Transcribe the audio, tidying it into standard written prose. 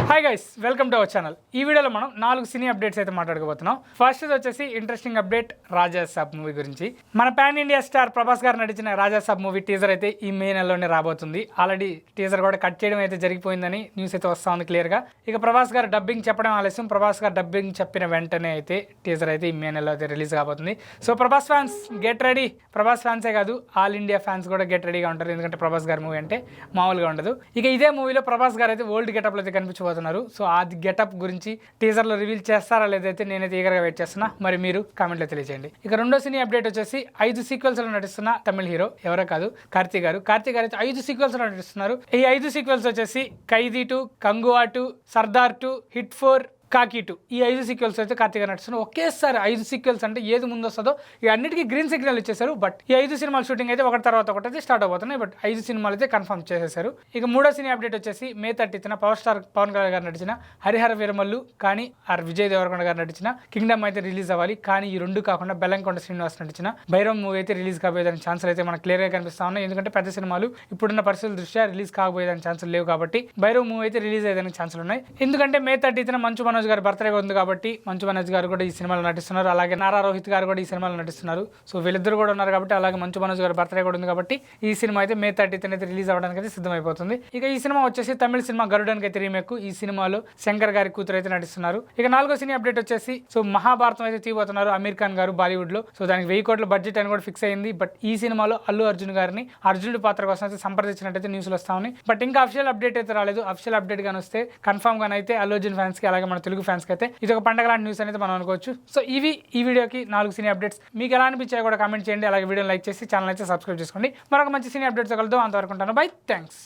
Hi guys, welcome to our channel. ఈ వీడియోలో మనం 4 సినీ అప్డేట్స్ అయితే మాట్లాడుకోబోతున్నాం. ఫస్ట్ వచ్చేసి ఇంట్రెస్టింగ్ అప్డేట్ రాజా సాబ్ మూవీ గురించి. మన పాన్ ఇండియా స్టార్ ప్రభాస్ గారు నటించిన రాజా సాబ్ మూవీ టీజర్ అయితే ఈ మే నెలలోనే రాబోతుంది. ఆల్రెడీ టీజర్ కూడా కట్ చేయడం అయితే జరిగిపోయిందని న్యూస్ అయితే వస్తా ఉంది క్లియర్గా. ఇక ప్రభాస్ గారు డబ్బింగ్ చెప్పడం ఆలస్యం. ప్రభాస్ గారు డబ్బింగ్ చెప్పిన వెంటనే అయితే టీజర్ అయితే ఈ మే నెలలో అయితే రిలీజ్ కాబోతుంది. So Prabhas fans get ready. Prabhas ఫ్యాన్సే కాదు, ఆల్ ఇండియా ఫ్యాన్స్ కూడా గెట్ రెడీగా ఉంటారు. ఎందుకంటే ప్రభాస్ గారి మూవీ అంటే మామూలుగా ఉండదు. ఇక ఇదే మూవీలో ప్రభాస్ గారు అయితే ఓల్డ్ గెటప్లో అయితే కనిపించబోతున్నారు. సో ఆ గెటప్ గురించి టీజర్ లో రివీల్ చేస్తారా లేదైతే నేనైతే ఈగర్గా వెయిట్ చేస్తున్నా. మరి మీరు కామెంట్ లో తెలియజేయండి. ఇక రెండో సినీ అప్డేట్ వచ్చేసి 5 సీక్వెల్స్ లో నటిస్తున్న తమిళ హీరో ఎవరో కాదు, కార్తీ గారు అయితే 5 సీక్వెల్స్ లో నటిస్తున్నారు. ఈ 5 సీక్వెల్స్ వచ్చేసి ఖైదీ 2, కంగువా 2, సర్దార్ 2, హిట్ 4, కాకి 2. ఈ 5 సీక్వెల్స్ అయితే కార్తీక్ గారు నడుస్తున్నారు. ఒకేసారి 5 సీక్వెల్స్ అంటే ఏది ముందు వస్తుందో ఈ అన్నిటికీ గ్రీన్ సిగ్నల్ ఇచ్చేసారు. బట్ ఈ 5 సినిమాల షూటింగ్ అయితే ఒకటి తర్వాత ఒకటి అయితే స్టార్ట్ అవబోతున్నాయి. బట్ 5 సినిమాలు అయితే కన్ఫర్మ్ చేసేసారు. ఇక మూడో సినీ అప్డేట్ వచ్చేసి మే 30న పవర్ స్టార్ పవన్ కళ్యాణ్ గారు నటించిన హరిహర వీరమల్లు కానీ విజయ్ దేవరకొండ గారు నటించిన కింగ్డమ్ అయితే రిలీజ్ అవ్వాలి. కానీ ఈ రెండు కాకుండా బెల్లంకొండ శ్రీనివాస్ నటించిన భైరవ్ మూవీ అయితే రిలీజ్ కాబోయేదాని ఛాన్సులు అయితే మనకు క్లియర్గా కనిపిస్తా ఉన్నాయి. ఎందుకంటే పెద్ద సినిమాలు ఇప్పుడున్న పరిస్థితుల దృష్ట్యా రిలీజ్ కాబోయేదాని ఛాన్సులు లేవు. కాబట్టి భైరవ్ మూవీ అయితే రిలీజ్ అయ్యేదానికి ఛాన్సులు ఉన్నాయి. ఎందుకంటే మే 30న మంచు మనోజ్ గారి బర్త్డే ఉంది కాబట్టి మంచు మనోజ్ గారు కూడా ఈ సినిమాలో నటిస్తున్నారు. అలాగే నారా రోహిత్ గారు కూడా ఈ సినిమాలో నటిస్తున్నారు. సో వీళ్ళిద్దరు కూడా ఉన్నారు కాబట్టి, అలాగే మంచు మనోజ్ గారి బర్త్డే కూడా ఉంది కాబట్టి ఈ సినిమా అయితే మే 30న అయితే రిలీజ్ అవ్వడానికి అయితే సిద్ధమైపోతుంది. ఇక ఈ సినిమా వచ్చేసి తమిళ సినిమా గరుడన్కి అయితే రీమేక్. ఈ సినిమాలో శంకర్ గారి కూతురు అయితే నటిస్తున్నారు. ఇక నాలుగో సినీ అప్డేట్ వచ్చేసి సో మహాభారతం అయితే తీయబోతున్నారు అమీర్ ఖాన్ గారు బాలీవుడ్ లో. సో దానికి 1000 కోట్ల బడ్జెట్ అని కూడా ఫిక్స్ అయింది. బట్ ఈ సినిమాలో అల్లు అర్జున్ గారిని అర్జునుడి పాత్ర కోసం అయితే సంప్రదించినట్టయితే న్యూస్లు వస్తా ఉన్నాయి. బట్ ఇంకా అఫిషియల్ అప్డేట్ అయితే రాలేదు. అఫిషియల్ అప్డేట్ గాని వస్తే కన్ఫర్మ్ గానే అయితే అల్లు అర్జున్ ఫ్యాన్స్ కి అలాగే మన తెలుగు ఫ్యాన్స్ కి అయితే ఇది ఒక పండగ లాంటి న్యూస్ అనేది మనం అనుకోవచ్చు. సో ఇవి ఈ వీడియోకి 4 సినీ అప్డేట్స్. మీకు ఎలా అనిపించాయో కూడా కామెంట్ చేయండి. అలాగే వీడియో లైక్ చేసి ఛానల్ అయితే సబ్స్క్రైబ్ చేసుకోండి. మరొక మంచి సినీ అప్డేట్స్ కలుద్దాం. అంతవరకు ఉంటాను. By, thanks.